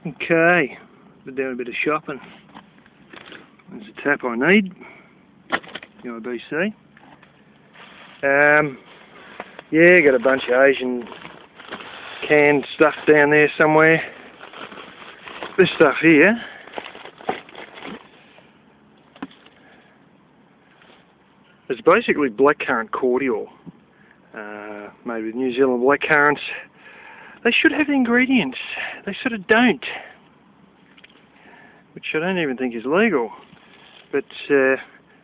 Okay, we're doing a bit of shopping. There's a tap I need. UIBC. Yeah, got a bunch of Asian canned stuff down there somewhere. This stuff here is basically blackcurrant cordial, made with New Zealand blackcurrants. They should have the ingredients. They sort of don't, which I don't even think is legal. But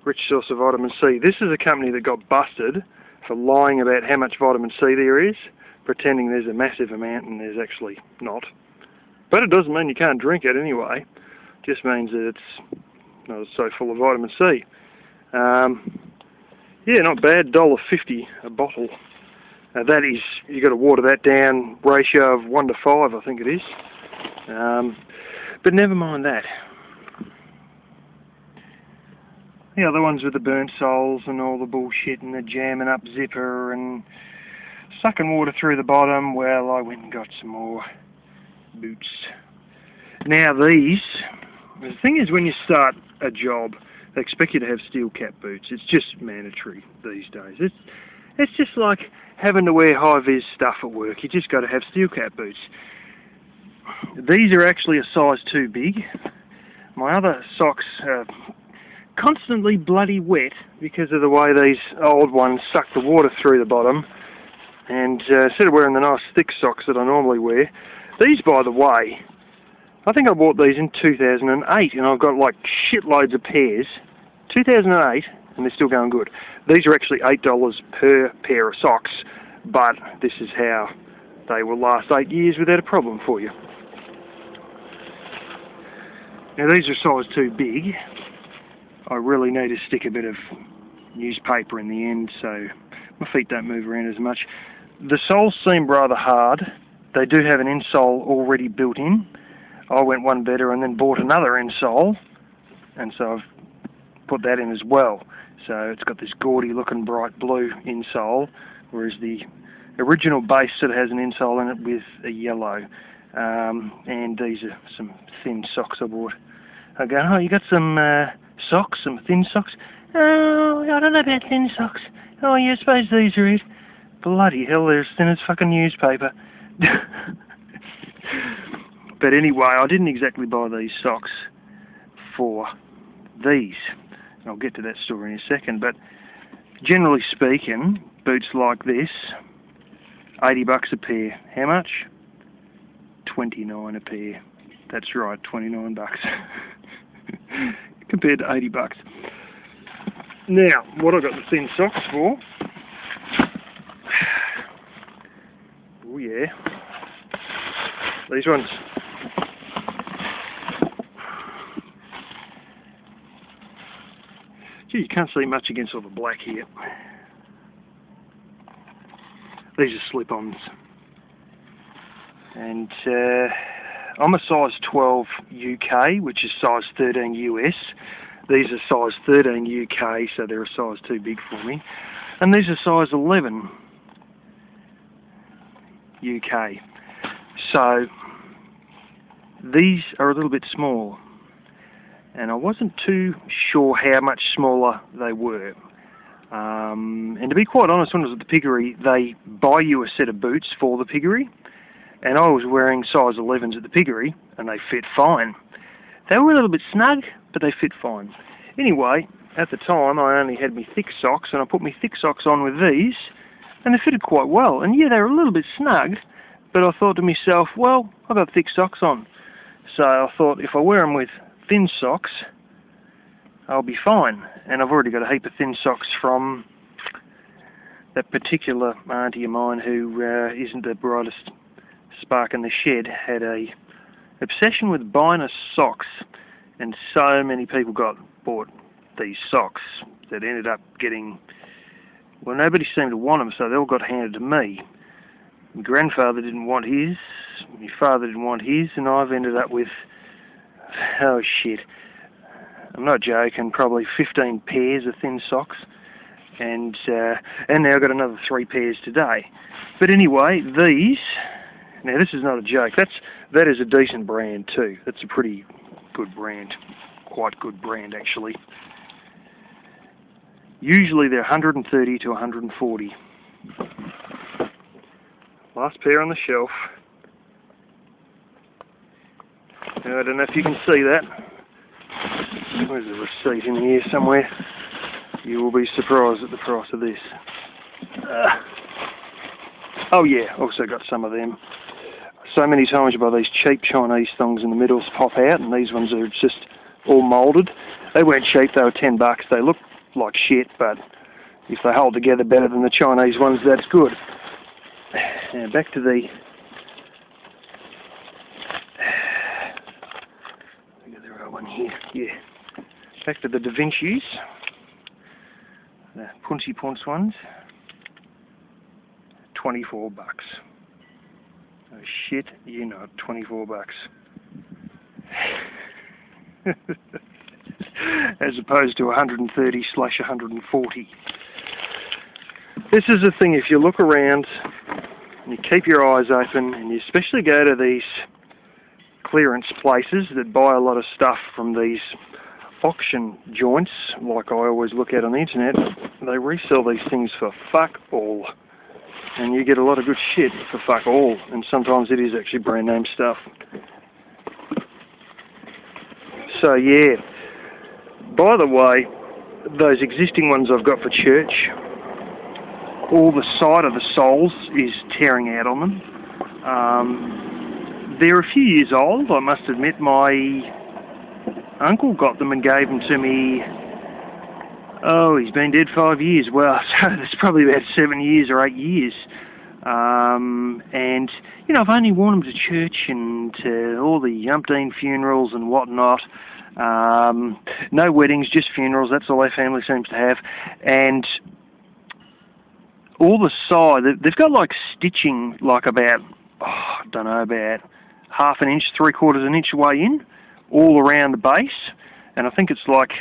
rich source of vitamin C. This is a company that got busted for lying about how much vitamin C there is, pretending there's a massive amount and there's actually not. But it doesn't mean you can't drink it anyway. It just means that it's not so full of vitamin C. Yeah, not bad. $1.50 a bottle. That is, you've got to water that down, ratio of 1 to 5, I think it is. But never mind that. The other ones with the burnt soles and all the bullshit and the jamming up zipper and sucking water through the bottom. Well, I went and got some more boots. Now the thing is, when you start a job, they expect you to have steel cap boots. It's just mandatory these days. It's just like having to wear high-vis stuff at work. You just got to have steel cap boots. These are actually a size too big. My other socks are constantly bloody wet because of the way these old ones suck the water through the bottom. And instead of wearing the nice thick socks that I normally wear, these, by the way, I think I bought these in 2008, and I've got like shitloads of pairs. 2008, and they're still going good. These are actually $8 per pair of socks, but this is how they will last 8 years without a problem for you. Now these are size too big. I really need to stick a bit of newspaper in the end so my feet don't move around as much. The soles seem rather hard. They do have an insole already built in. I went one better and then bought another insole, and so I've put that in as well. So it's got this gaudy looking bright blue insole, whereas the original base sort of has an insole in it with a yellow. And these are some thin socks I bought. I go, oh, you got some socks, some thin socks? Oh, I don't know about thin socks. Oh, yeah, I suppose these are it. Bloody hell, they're as thin as fucking newspaper. But anyway, I didn't exactly buy these socks for these. I'll get to that story in a second, but generally speaking, boots like this, $80 a pair. How much? $29 a pair. That's right, $29 compared to $80. Now, what I got the thin socks for? Oh yeah, these ones. Gee, you can't see much against all the black here. These are slip-ons. And I'm a size 12 UK, which is size 13 US. These are size 13 UK, so they're a size too big for me. And these are size 11 UK. So these are a little bit small. And I wasn't too sure how much smaller they were. And to be quite honest, when I was at the piggery, they buy you a set of boots for the piggery, and I was wearing size 11s at the piggery, and they fit fine. They were a little bit snug, but they fit fine. Anyway, at the time, I only had my thick socks, and I put my thick socks on with these, and they fitted quite well. And yeah, they were a little bit snug, but I thought to myself, well, I've got thick socks on. So I thought, if I wear them with thin socks, I'll be fine. And I've already got a heap of thin socks from that particular auntie of mine who isn't the brightest spark in the shed, had a obsession with buying us socks, and so many people bought these socks that ended up getting, well, nobody seemed to want them, so they all got handed to me. My grandfather didn't want his, my father didn't want his, and I've ended up with, oh shit, I'm not joking, probably 15 pairs of thin socks, and now I've got another 3 pairs today. But anyway, these Now this is not a joke. That is a decent brand too. That's a pretty good brand, quite good brand actually. Usually they're 130 to 140. Last pair on the shelf. Now, I don't know if you can see that. Where's the receipt? In here somewhere. You will be surprised at the price of this. Oh yeah, also got some of them. So many times you buy these cheap Chinese things and the middles pop out, and these ones are just all moulded. They weren't cheap, they were $10. They look like shit, but if they hold together better than the Chinese ones, that's good. Now back to the... Look at the right one here, yeah. Back to the Da Vinci's. The Punty Punts ones. $24. Oh shit, you know, $24. As opposed to 130/140. This is the thing, if you look around and you keep your eyes open and you especially go to these clearance places that buy a lot of stuff from these auction joints, like I always look at on the internet, they resell these things for fuck all. And you get a lot of good shit for fuck all, and sometimes it is actually brand name stuff. So yeah, by the way, those existing ones I've got for church, all the side of the soles is tearing out on them. They're a few years old, I must admit. My uncle got them and gave them to me. Oh, he's been dead 5 years. Well, so that's probably about 7 years or 8 years. And, you know, I've only worn them to church and to all the umpteen funerals and whatnot. No weddings, just funerals. That's all our family seems to have. And all the side, they've got like stitching, like about, I don't know, about half an inch, 3/4 an inch away in, all around the base. And I think it's like...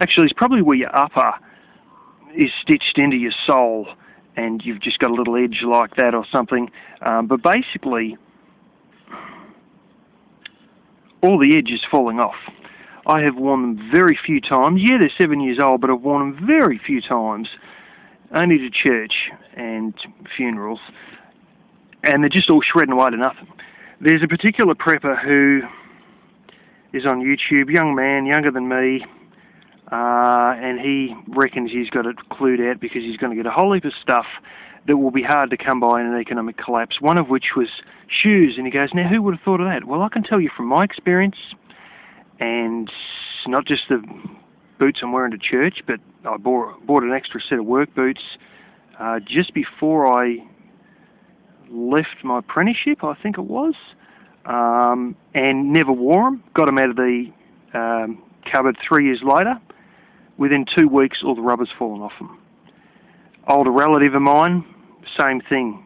Actually, it's probably where your upper is stitched into your sole, and you've just got a little edge like that or something. But basically, all the edge is falling off. I have worn them very few times. Yeah, they're 7 years old, but I've worn them very few times, only to church and funerals, and they're just all shredding away to nothing. There's a particular prepper who is on YouTube, young man, younger than me, and he reckons he's got it clued out because he's going to get a whole heap of stuff that will be hard to come by in an economic collapse, one of which was shoes. And he goes, now who would have thought of that? Well, I can tell you from my experience, and not just the boots I'm wearing to church, but I bought an extra set of work boots just before I left my apprenticeship, I think it was, and never wore them. Got them out of the cupboard 3 years later. Within 2 weeks, all the rubber's fallen off them. Older relative of mine, same thing.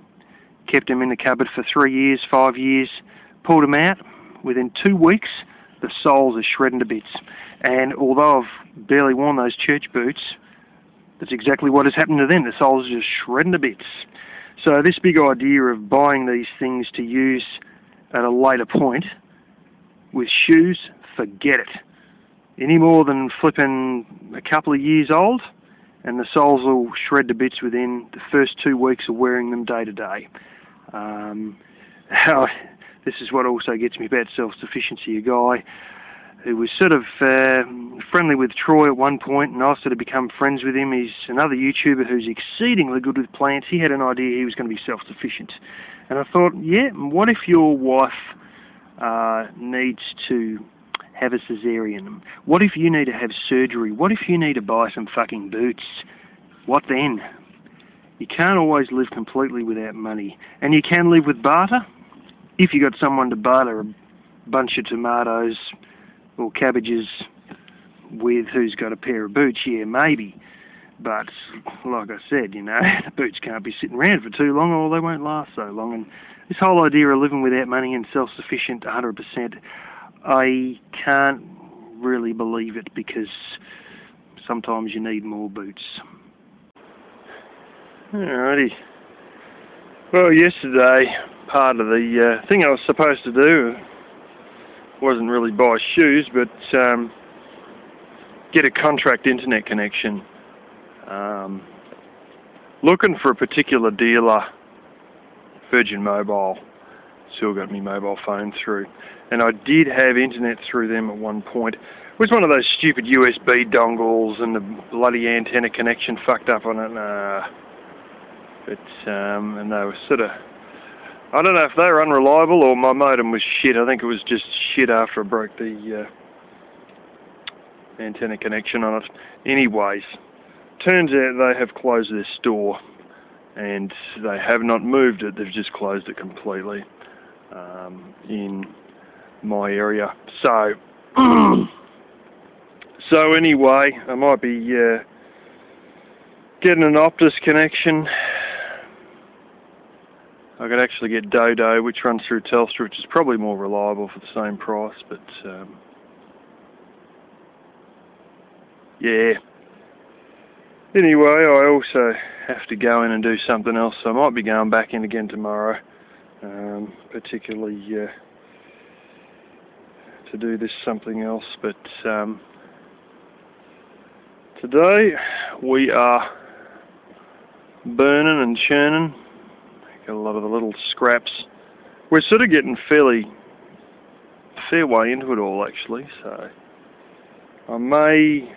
Kept them in the cupboard for 3 years, 5 years, pulled them out. Within 2 weeks, the soles are shredding to bits. And although I've barely worn those church boots, that's exactly what has happened to them. The soles are just shredding to bits. So this big idea of buying these things to use at a later point with shoes, forget it. Any more than flipping a couple of years old, and the soles will shred to bits within the first 2 weeks of wearing them day to day. This is what also gets me about self-sufficiency. A guy who was sort of friendly with Troy at one point, and I sort of become friends with him. He's another YouTuber who's exceedingly good with plants. He had an idea he was going to be self-sufficient. And I thought, yeah, what if your wife needs to have a cesarean? What if you need to have surgery? What if you need to buy some fucking boots? What then? You can't always live completely without money. And you can live with barter. If you got someone to barter a bunch of tomatoes or cabbages with who's got a pair of boots, yeah, maybe. But, like I said, you know, the boots can't be sitting around for too long or they won't last so long. And this whole idea of living without money and self-sufficient 100%, I can't really believe it, because sometimes you need more boots. Alrighty. Well, yesterday part of the thing I was supposed to do. Wasn't really buy shoes, but get a contract internet connection. Looking for a particular dealer, Virgin Mobile. Still got my mobile phone through, and I did have internet through them at one point. It was one of those stupid USB dongles, and the bloody antenna connection fucked up on it. And they were sort of, I don't know if they were unreliable or my modem was shit. I think it was just shit after I broke the antenna connection on it. Anyways, turns out they have closed their store, and they have not moved it. They've just closed it completely in my area. So, anyway, I might be getting an Optus connection. I could actually get Dodo, which runs through Telstra, which is probably more reliable for the same price, but yeah. Anyway, I also have to go in and do something else, so I might be going back in again tomorrow, particularly to do this something else, but today we are burning and churning. Got a lot of the little scraps. We're sort of getting fair way into it all, actually, so I may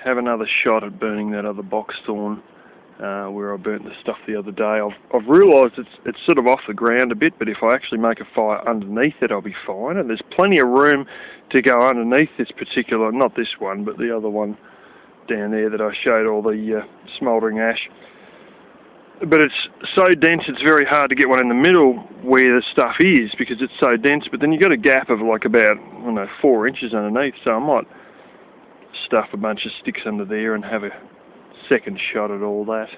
have another shot at burning that other box thorn where I burnt the stuff the other day. I've realised it's sort of off the ground a bit, but if I actually make a fire underneath it, I'll be fine. And there's plenty of room to go underneath this particular, not this one, but the other one down there that I showed all the smouldering ash. But it's so dense, it's very hard to get one in the middle where the stuff is, because it's so dense. But then you've got a gap of like about, I don't know, 4 inches underneath, so I might stuff a bunch of sticks under there and have a second shot at all that.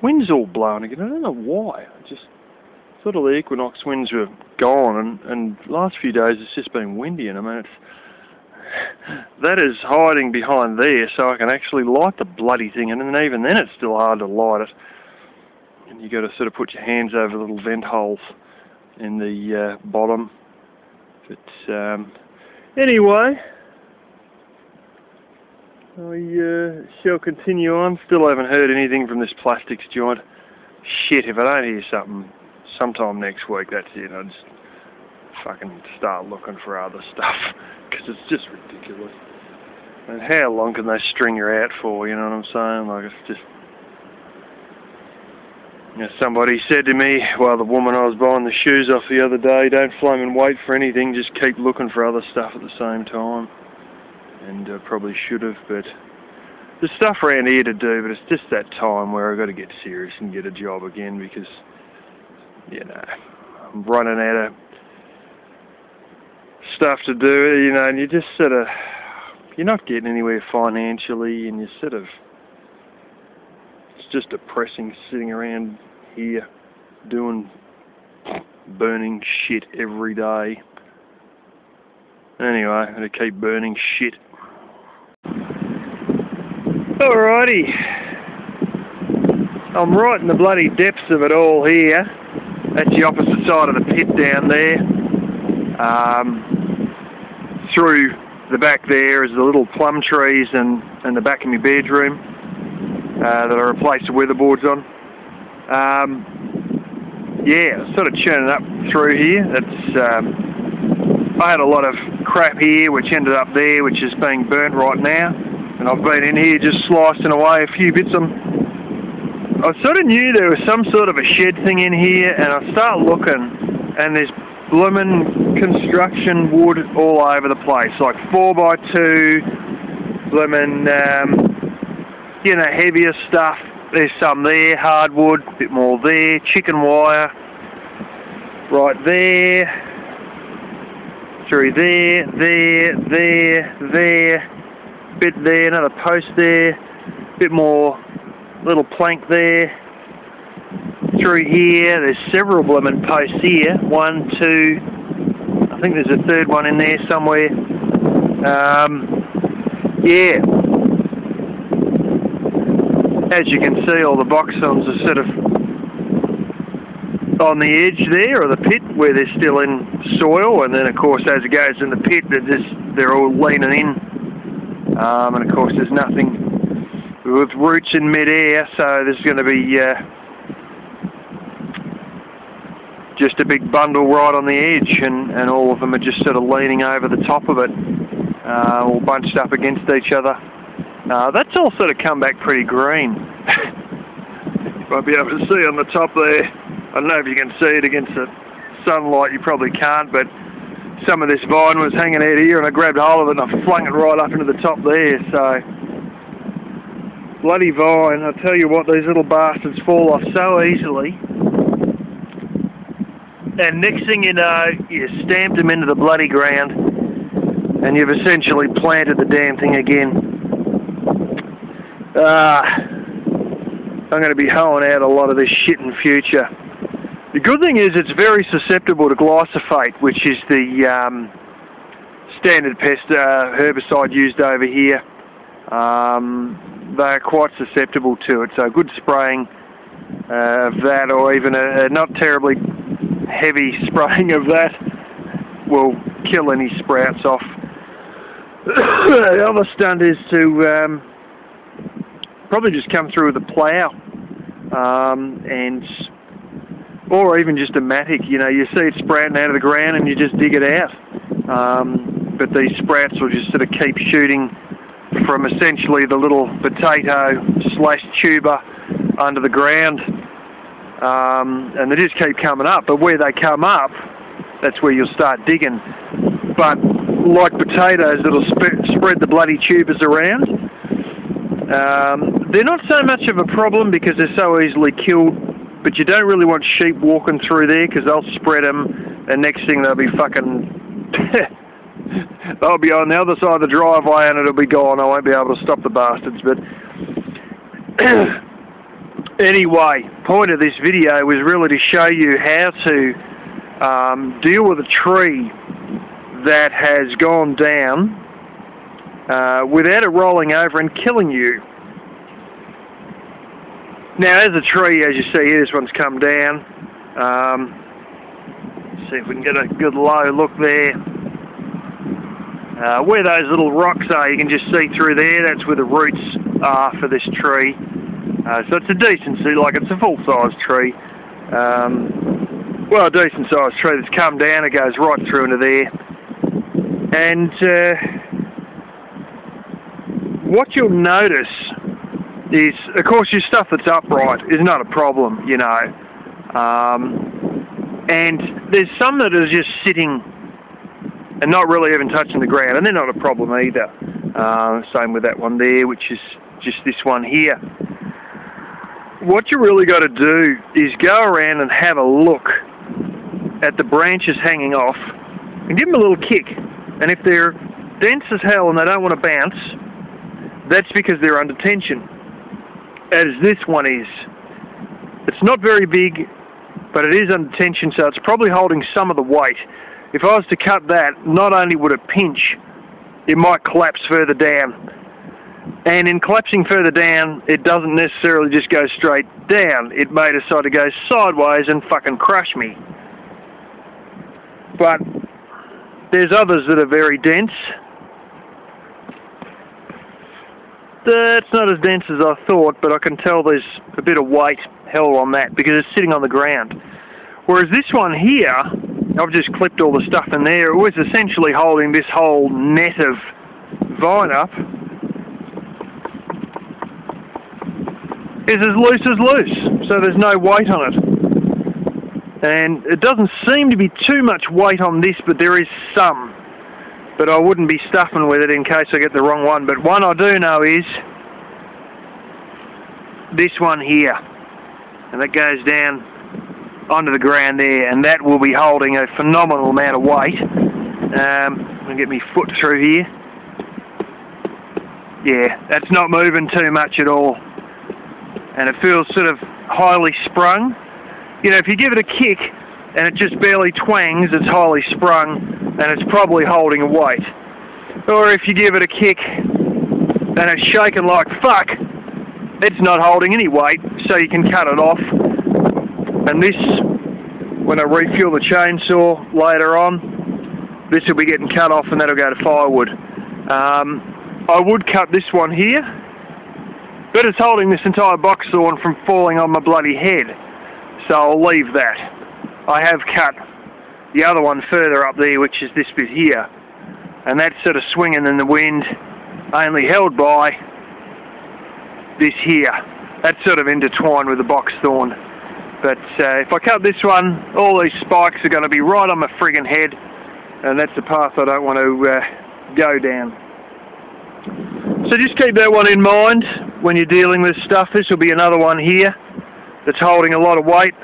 Wind's all blowing again. I don't know why. I just thought all the equinox winds were gone, and the last few days it's just been windy, and I mean that is hiding behind there, so I can actually light the bloody thing, and then even then it's still hard to light it. And you got to sort of put your hands over little vent holes in the bottom. But anyway, I shall continue on. Still haven't heard anything from this plastics joint. Shit, if I don't hear something sometime next week, that's it. I'll just fucking start looking for other stuff, because it's just ridiculous. And how long can they string you out for, you know what I'm saying? Like, it's just... You know, somebody said to me, well, the woman I was buying the shoes off the other day, don't flame and wait for anything, just keep looking for other stuff at the same time. And probably should have, but there's stuff around here to do, but it's just that time where I've got to get serious and get a job again, because, you know, I'm running out of stuff to do, you know, and you just sort of, you're not getting anywhere financially, and you sort of, it's just depressing sitting around here doing burning shit every day. Anyway, I'm going to keep burning shit. Alrighty, I'm right in the bloody depths of it all here. That's the opposite side of the pit down there. Through the back there is the little plum trees and the back of my bedroom that I replaced the weatherboards on. Yeah, sort of churning up through here. I had a lot of crap here which ended up there, which is being burnt right now. And I've been in here just slicing away a few bits. I sort of knew there was some sort of a shed thing in here, and I start looking, and there's bloomin' construction wood all over the place, like 4x2, bloomin', you know, heavier stuff. There's some there, hardwood, a bit more there, chicken wire, right there, through there, bit there, another post there, bit more little plank there, through here. There's several blooming posts here, 1, 2, I think there's a third one in there somewhere. Yeah, as you can see, all the box ons are sort of on the edge there, or the pit, where they're still in soil, and then of course as it goes in the pit, they're all leaning in, and of course there's nothing with roots in mid-air, so there's going to be just a big bundle right on the edge, and all of them are just sort of leaning over the top of it, all bunched up against each other. That's all sort of come back pretty green. You might be able to see on the top there. I don't know if you can see it against the sunlight, you probably can't, but some of this vine was hanging out here and I grabbed hold of it and I flung it right up into the top there, so bloody vine, I tell you what, these little bastards fall off so easily, and next thing you know, you stamped them into the bloody ground and you've essentially planted the damn thing again. I'm going to be hoeing out a lot of this shit in future. The good thing is it's very susceptible to glyphosate, which is the standard pest herbicide used over here. They're quite susceptible to it, so good spraying of that, or even a not terribly heavy spraying of that, will kill any sprouts off. The other stunt is to probably just come through with a plough, or even just a mattock. You know, you see it sprouting out of the ground and you just dig it out. But these sprouts will just sort of keep shooting from essentially the little potato / tuber under the ground, and they just keep coming up. But where they come up, that's where you'll start digging. But like potatoes, it'll spread the bloody tubers around. They're not so much of a problem because they're so easily killed, but you don't really want sheep walking through there because they'll spread them, and next thing they'll be fucking... they'll be on the other side of the driveway and it'll be gone. I won't be able to stop the bastards, but... Anyway, point of this video was really to show you how to deal with a tree that has gone down without it rolling over and killing you. Now, as a tree, as you see here, this one's come down. See if we can get a good low look there. Where those little rocks are, you can just see through there. That's where the roots are for this tree. So it's a decent, like it's a full-size tree. Well, a decent-sized tree that's come down. It goes right through into there. And what you'll notice is, of course, your stuff that's upright is not a problem, you know. And there's some that are just sitting and not really even touching the ground, and they're not a problem either. Same with that one there, which is just this one here. What you really got to do is go around and have a look at the branches hanging off and give them a little kick. And if they're dense as hell and they don't want to bounce, that's because they're under tension, as this one is. It's not very big, but it is under tension, so it's probably holding some of the weight. If I was to cut that, not only would it pinch, it might collapse further down. And in collapsing further down, it doesn't necessarily just go straight down. It may decide to go sideways and fucking crush me. But there's others that are very dense. It's not as dense as I thought, but I can tell there's a bit of weight held on that because it's sitting on the ground. Whereas this one here, I've just clipped all the stuff in there. It was essentially holding this whole net of vine up. Is as loose, so there's no weight on it. And it doesn't seem to be too much weight on this, but there is some. But I wouldn't be stuffing with it in case I get the wrong one. But one I do know is this one here. And that goes down onto the ground there, and that will be holding a phenomenal amount of weight. I'll get my foot through here. Yeah, that's not moving too much at all. And it feels sort of highly sprung. You know, if you give it a kick and it just barely twangs, it's highly sprung and it's probably holding a weight. Or if you give it a kick and it's shaking like fuck, it's not holding any weight, so you can cut it off. And this when I refuel the chainsaw later on, this will be getting cut off and that'll go to firewood. I would cut this one here, but it's holding this entire box thorn from falling on my bloody head, so I'll leave that. I have cut the other one further up there, which is this bit here, and that's sort of swinging in the wind, only held by this here. That's sort of intertwined with the box thorn. But if I cut this one, all these spikes are going to be right on my friggin' head, and that's the path I don't want to go down. So just keep that one in mind when you're dealing with stuff. This will be another one here that's holding a lot of weight.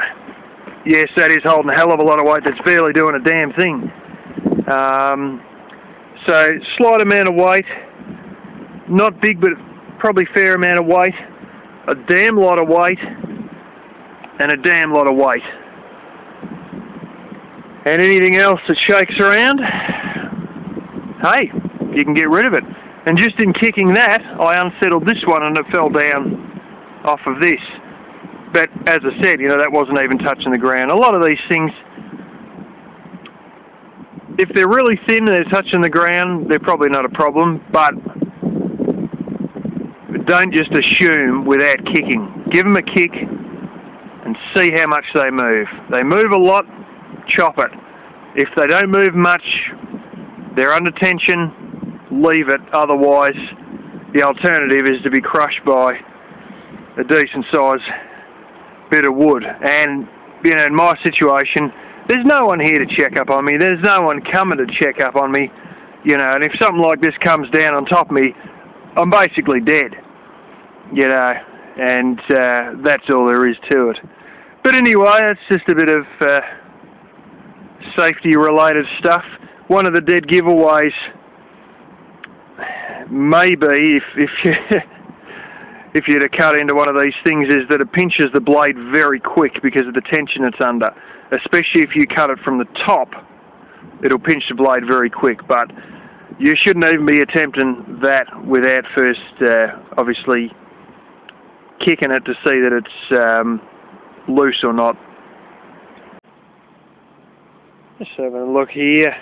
Yes, that is holding a hell of a lot of weight. That's barely doing a damn thing. So slight amount of weight, not big, but probably fair amount of weight, a damn lot of weight, and a damn lot of weight. And anything else that shakes around, hey, you can get rid of it. And just in kicking that, I unsettled this one and it fell down off of this. But as I said, you know, that wasn't even touching the ground. A lot of these things, if they're really thin and they're touching the ground, they're probably not a problem, but don't just assume without kicking. Give them a kick and see how much they move. They move a lot, chop it. If they don't move much, they're under tension, leave it. Otherwise, the alternative is to be crushed by a decent size bit of wood. And, you know, in my situation, there's no one here to check up on me. There's no one coming to check up on me. You know, and if something like this comes down on top of me, I'm basically dead. You know, and that's all there is to it. But anyway, it's just a bit of safety-related stuff. One of the dead giveaways, maybe, if you're to cut into one of these things, is that it pinches the blade very quick because of the tension it's under. Especially if you cut it from the top, it'll pinch the blade very quick. But you shouldn't even be attempting that without first, obviously, kicking it to see that it's loose or not. Just having a look here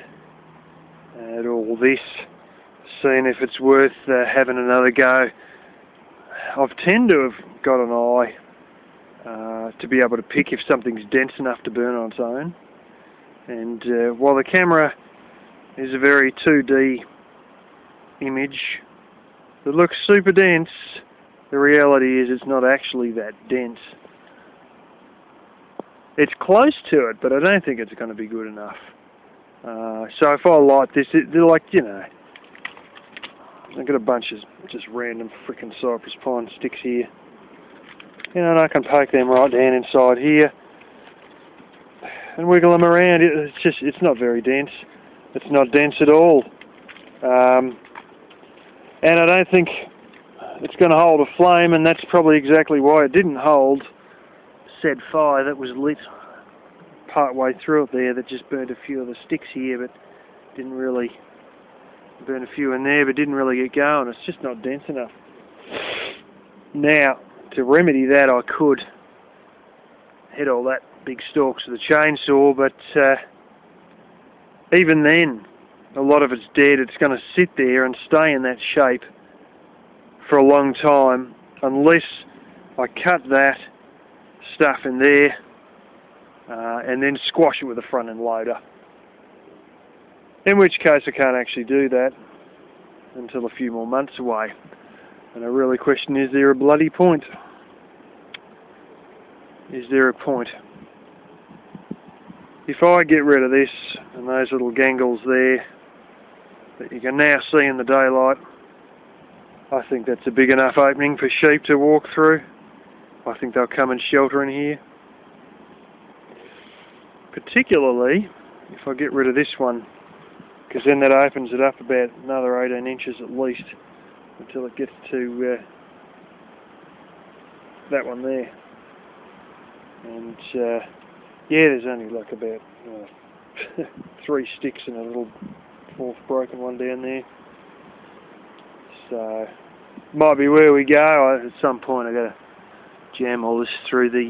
at all this, seeing if it's worth having another go. I've tend to have got an eye to be able to pick if something's dense enough to burn on its own. And while the camera is a very 2D image that looks super dense, the reality is it's not actually that dense. It's close to it, but I don't think it's going to be good enough. So if I light this, they're like, you know, I've got a bunch of just random frickin' cypress pine sticks here. You know, and I can poke them right down inside here and wiggle them around. It's not very dense. It's not dense at all. And I don't think it's going to hold a flame, and that's probably exactly why it didn't hold said fire that was lit part way through it there, that just burnt a few of the sticks here, but didn't really burn a few in there, but didn't really get going. It's just not dense enough. Now, to remedy that, I could hit all that big stalks with a chainsaw, but even then, a lot of it's dead. It's going to sit there and stay in that shape for a long time, unless I cut that stuff in there and then squash it with a front end loader. In which case I can't actually do that until a few more months away. And I really question, is there a bloody point? Is there a point? If I get rid of this and those little gangles there that you can now see in the daylight, I think that's a big enough opening for sheep to walk through. I think they'll come and shelter in here. Particularly if I get rid of this one, because then that opens it up about another 18 inches at least until it gets to that one there. And yeah, there's only like about 3 sticks and a little 4th broken one down there. So might be where we go. At some point I've got to jam all this through the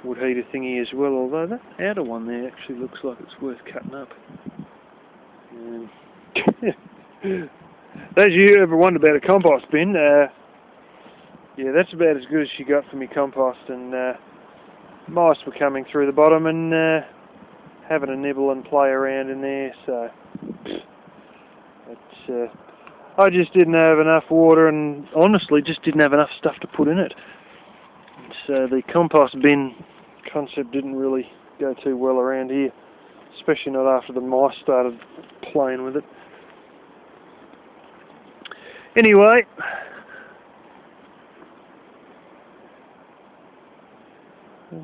wood heater thingy as well, although that outer one there actually looks like it's worth cutting up. Those of you who ever wondered about a compost bin, yeah, that's about as good as she got for me compost, and mice were coming through the bottom and having a nibble and play around in there, so it's, I just didn't have enough water, and honestly just didn't have enough stuff to put in it. So the compost bin concept didn't really go too well around here, especially not after the mice started playing with it. Anyway,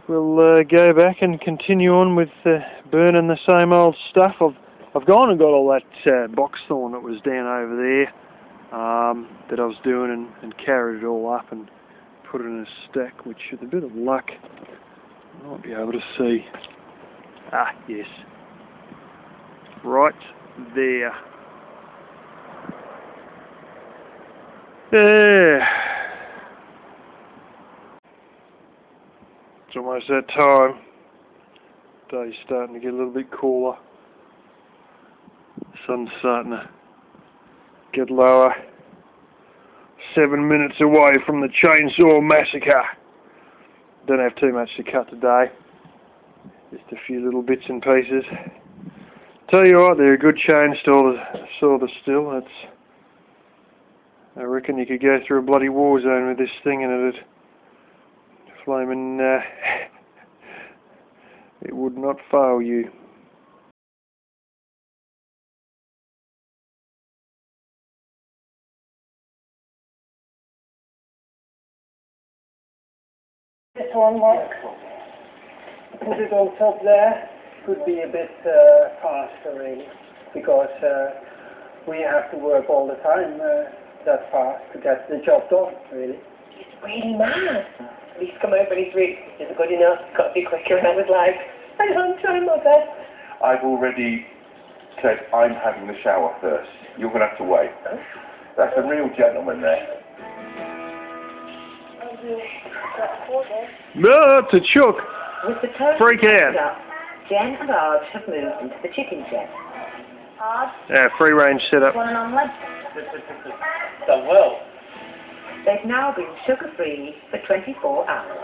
we'll go back and continue on with burning the same old stuff. I've gone and got all that box thorn that was down over there that I was doing, and carried it all up and put it in a stack, which with a bit of luck I might be able to see. Ah, yes. Right there. There. It's almost that time. Day's starting to get a little bit cooler. The sun's starting to get lower. 7 minutes away from the chainsaw massacre. Don't have too much to cut today. Just a few little bits and pieces. Tell you what, they're a good chainsaw to still. I reckon you could go through a bloody war zone with this thing and it'd flaming, it would not fail you. This one, Mark, put it on top there, could be a bit faster really, because we have to work all the time that fast to get the job done, really. It's really mad. He's come over and he's good enough, he's got to be quicker, and I was like, I'm trying my best. I've already said I'm having the shower first. You're going to have to wait. Oh. That's a real gentleman there. No, it's a chook. With the toast Freak out. up, Jen and Arj have moved into the chicken shed. Arj? Yeah, free range setup. Want an omelette? Done well. They've now been sugar-free for 24 hours.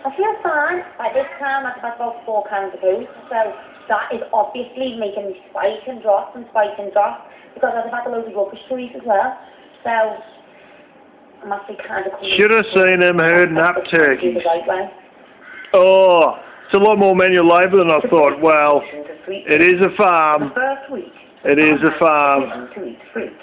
I feel fine. By this time, I've had about 4 cans of booze, so that is obviously making me spike and drop, because I've had a load of rubbish to eat as well. So I'm actually kind of... Should have seen them herding up turkeys. Right. Oh, it's a lot more manual labour than I thought. Well, it is a farm. The first week, It is a farm. to eat fruit.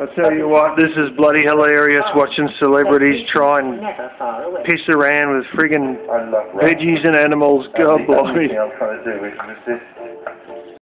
I'll tell you what, this is bloody hilarious watching celebrities try and Never far away. piss around with friggin' I love veggies and animals. God the blimey. only thing I'm trying to do is resist